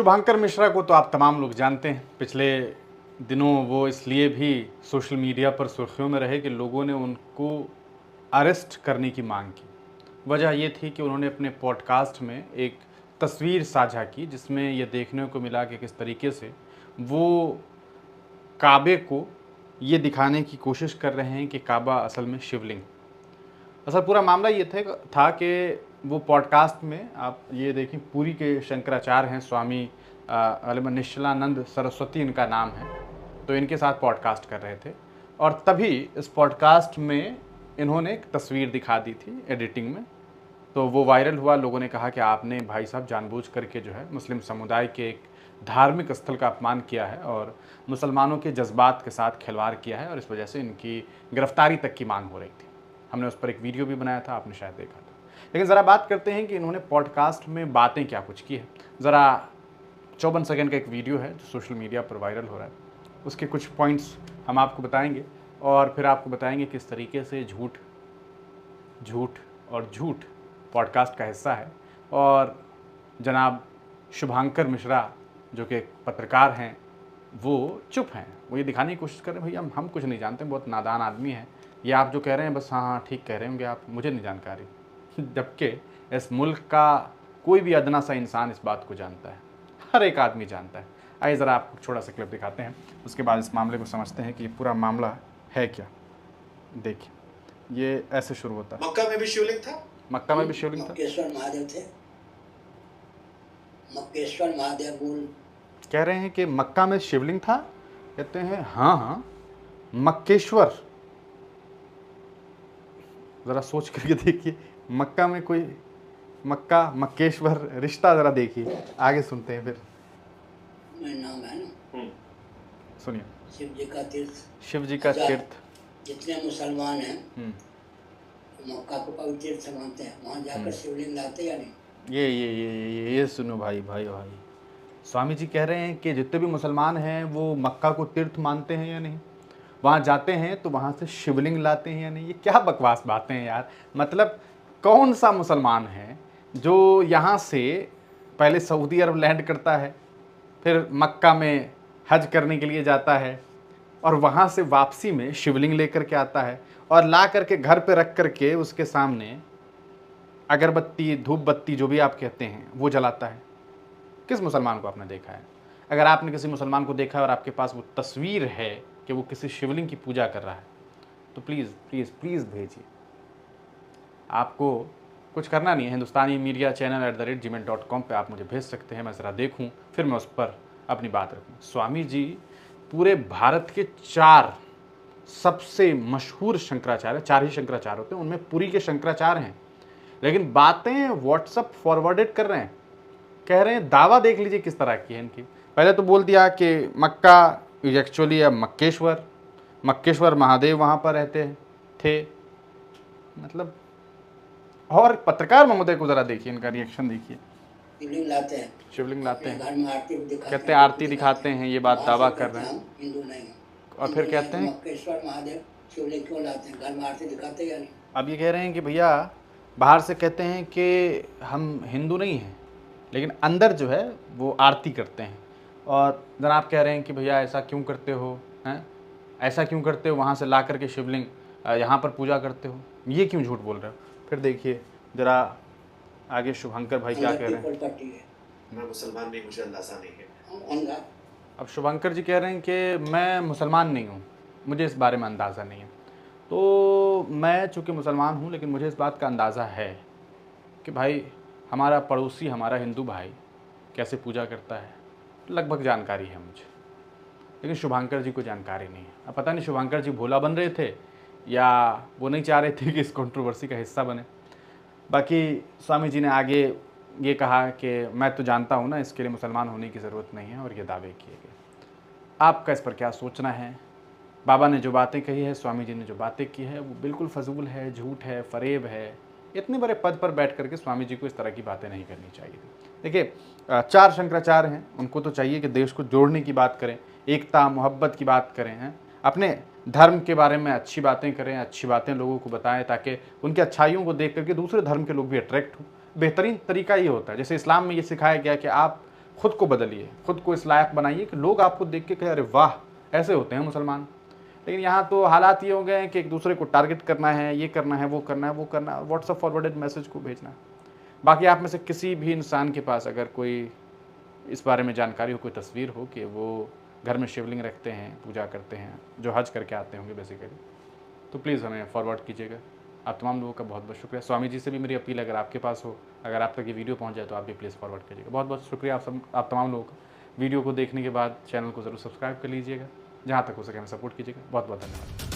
शुभांकर मिश्रा को तो आप तमाम लोग जानते हैं। पिछले दिनों वो इसलिए भी सोशल मीडिया पर सुर्खियों में रहे कि लोगों ने उनको अरेस्ट करने की मांग की। वजह ये थी कि उन्होंने अपने पॉडकास्ट में एक तस्वीर साझा की जिसमें यह देखने को मिला कि किस तरीके से वो काबे को ये दिखाने की कोशिश कर रहे हैं कि काबा असल में शिवलिंग। असल पूरा मामला ये था कि वो पॉडकास्ट में आप ये देखें, पुरी के शंकराचार्य हैं, स्वामी निश्चलानंद सरस्वती इनका नाम है। तो इनके साथ पॉडकास्ट कर रहे थे और तभी इस पॉडकास्ट में इन्होंने एक तस्वीर दिखा दी थी एडिटिंग में। तो वो वायरल हुआ। लोगों ने कहा कि आपने भाई साहब जानबूझ करके जो है मुस्लिम समुदाय के एक धार्मिक स्थल का अपमान किया है और मुसलमानों के जज्बात के साथ खिलवाड़ किया है और इस वजह से इनकी गिरफ्तारी तक की मांग हो रही थी। हमने उस पर एक वीडियो भी बनाया था, आपने शायद देखा था। लेकिन ज़रा बात करते हैं कि इन्होंने पॉडकास्ट में बातें क्या कुछ की है। ज़रा 54 सेकंड का एक वीडियो है जो सोशल मीडिया पर वायरल हो रहा है, उसके कुछ पॉइंट्स हम आपको बताएंगे और फिर आपको बताएंगे किस तरीके से झूठ और झूठ पॉडकास्ट का हिस्सा है। और जनाब शुभांकर मिश्रा जो कि एक पत्रकार हैं वो चुप हैं। वो ये दिखाने की कोशिश कर रहे हैं भैया हम कुछ नहीं जानते, बहुत नादान आदमी हैं, ये आप जो कह रहे हैं बस हाँ हाँ ठीक कह रहे होंगे आप, मुझे नहीं जानकारी। जबकि इस मुल्क का कोई भी अदना सा इंसान इस बात को जानता है, हर एक आदमी जानता है। आइए ज़रा आपको छोटा सा क्लिप दिखाते हैं, उसके बाद इस मामले को समझते हैं कि ये पूरा मामला है क्या। देखिए ये ऐसे शुरू होता है। मक्का में भी शिवलिंग था। मक्का में भी शिवलिंग था। मक्केश्वर महादेव थे। मक्केश्वर महादेव बोल कह रहे हैं कि मक्का में शिवलिंग था। कहते हैं हाँ हाँ मक्केश्वर। ज़रा सोच करके देखिए, मक्का में कोई मक्का मक्केश्वर रिश्ता ज़रा देखिए। आगे सुनते हैं फिर। में नाम है ना, सुनिए। शिव जी का तीर्थ। शिव जी का तीर्थ। जितने मुसलमान हैं मक्का को पवित्र तीर्थ मानते हैं, वहाँ जाकर शिवलिंग लाते या नहीं? ये सुनो भाई भाई भाई, स्वामी जी कह रहे हैं कि जितने भी मुसलमान हैं वो मक्का को तीर्थ मानते हैं या नहीं, वहाँ जाते हैं तो वहाँ से शिवलिंग लाते हैं या नहीं। ये क्या बकवास बातें हैं यार। मतलब कौन सा मुसलमान है जो यहाँ से पहले सऊदी अरब लैंड करता है, फिर मक्का में हज करने के लिए जाता है और वहाँ से वापसी में शिवलिंग लेकर के आता है और ला करके घर पे रख करके उसके सामने अगरबत्ती धूप बत्ती जो भी आप कहते हैं वो जलाता है। किस मुसलमान को आपने देखा है? अगर आपने किसी मुसलमान को देखा है और आपके पास वो तस्वीर है कि वो किसी शिवलिंग की पूजा कर रहा है तो प्लीज़ प्लीज़ प्लीज़ भेजिए। आपको कुछ करना नहीं है, हिंदुस्तानी मीडिया चैनल @gmail.com पे आप मुझे भेज सकते हैं। मैं ज़रा देखूँ फिर मैं उस पर अपनी बात रखूँ। स्वामी जी पूरे भारत के 4 सबसे मशहूर शंकराचार्य, 4 ही शंकराचार्य होते हैं, उनमें पुरी के शंकराचार्य हैं, लेकिन बातें व्हाट्सअप फॉरवर्डेड कर रहे हैं। कह रहे हैं दावा देख लीजिए किस तरह की है इनकी। पहले तो बोल दिया कि मक्का एक्चुअली अब मक्केश्वर महादेव वहाँ पर रहते थे। मतलब और पत्रकार महोदय को ज़रा देखिए, इनका रिएक्शन देखिए। शिवलिंग लाते हैं, शिवलिंग लाते हैं, घर में आरती दिखाते कहते हैं आरती दिखाते हैं, ये बात दावा कर रहे हैं। हिंदू नहीं और फिर कहते हैं मक्केश्वर महादेव शिवलिंग क्यों लाते हैं, घर में आरती दिखाते या नहीं? अब ये कह रहे हैं कि भैया बाहर से कहते हैं कि हम हिंदू नहीं हैं, लेकिन अंदर जो है वो आरती करते हैं। और जनाब कह रहे हैं कि भैया ऐसा क्यों करते हो, हैं ऐसा क्यों करते हो, वहाँ से ला करके शिवलिंग यहाँ पर पूजा करते हो, ये क्यों झूठ बोल रहे हो। फिर देखिए ज़रा आगे शुभंकर भाई क्या कह रहे हैं। मैं मुसलमान नहीं, मुझे अंदाज़ा नहीं है। अब शुभंकर जी कह रहे हैं कि मैं मुसलमान नहीं हूँ, मुझे इस बारे में अंदाज़ा नहीं है। तो मैं चूँकि मुसलमान हूँ लेकिन मुझे इस बात का अंदाज़ा है कि भाई हमारा पड़ोसी, हमारा हिंदू भाई कैसे पूजा करता है, लगभग जानकारी है मुझे, लेकिन शुभंकर जी को जानकारी नहीं है। अब पता नहीं शुभंकर जी भोला बन रहे थे या वो नहीं चाह रहे थे कि इस कंट्रोवर्सी का हिस्सा बने। बाकी स्वामी जी ने आगे ये कहा कि मैं तो जानता हूँ ना, इसके लिए मुसलमान होने की ज़रूरत नहीं है, और ये दावे किए गए। आपका इस पर क्या सोचना है? बाबा ने जो बातें कही है, स्वामी जी ने जो बातें की है, वो बिल्कुल फजूल है, झूठ है, फरेब है। इतने बड़े पद पर बैठ करके स्वामी जी को इस तरह की बातें नहीं करनी चाहिए थी। देखिए 4 शंकराचार्य हैं, उनको तो चाहिए कि देश को जोड़ने की बात करें, एकता मोहब्बत की बात करें, हैं अपने धर्म के बारे में अच्छी बातें करें, अच्छी बातें लोगों को बताएं ताकि उनकी अच्छाइयों को देख करके दूसरे धर्म के लोग भी अट्रैक्ट हों। बेहतरीन तरीका ये होता है, जैसे इस्लाम में ये सिखाया गया कि आप खुद को बदलिए, खुद को इस लायक बनाइए कि लोग आपको देख के कहें अरे वाह ऐसे होते हैं मुसलमान। लेकिन यहाँ तो हालात ये हो गए हैं कि एक दूसरे को टारगेट करना है, ये करना है, वो करना है, वो करना है, व्हाट्सएप फॉरवर्डेड मैसेज को भेजना। बाकी आप में से किसी भी इंसान के पास अगर कोई इस बारे में जानकारी हो, कोई तस्वीर हो कि वो घर में शिवलिंग रखते हैं, पूजा करते हैं, जो हज करके आते होंगे बेसिकली, तो प्लीज़ हमें फॉरवर्ड कीजिएगा। आप तमाम लोगों का बहुत बहुत शुक्रिया। स्वामी जी से भी मेरी अपील, अगर आपके पास हो, अगर आप तक ये वीडियो पहुंच जाए तो आप भी प्लीज़ फॉरवर्ड कीजिएगा। बहुत बहुत शुक्रिया आप तमाम लोगों का। वीडियो को देखने के बाद चैनल को ज़रूर सब्सक्राइब कर लीजिएगा, जहाँ तक हो सके हमें सपोर्ट कीजिएगा। बहुत बहुत धन्यवाद।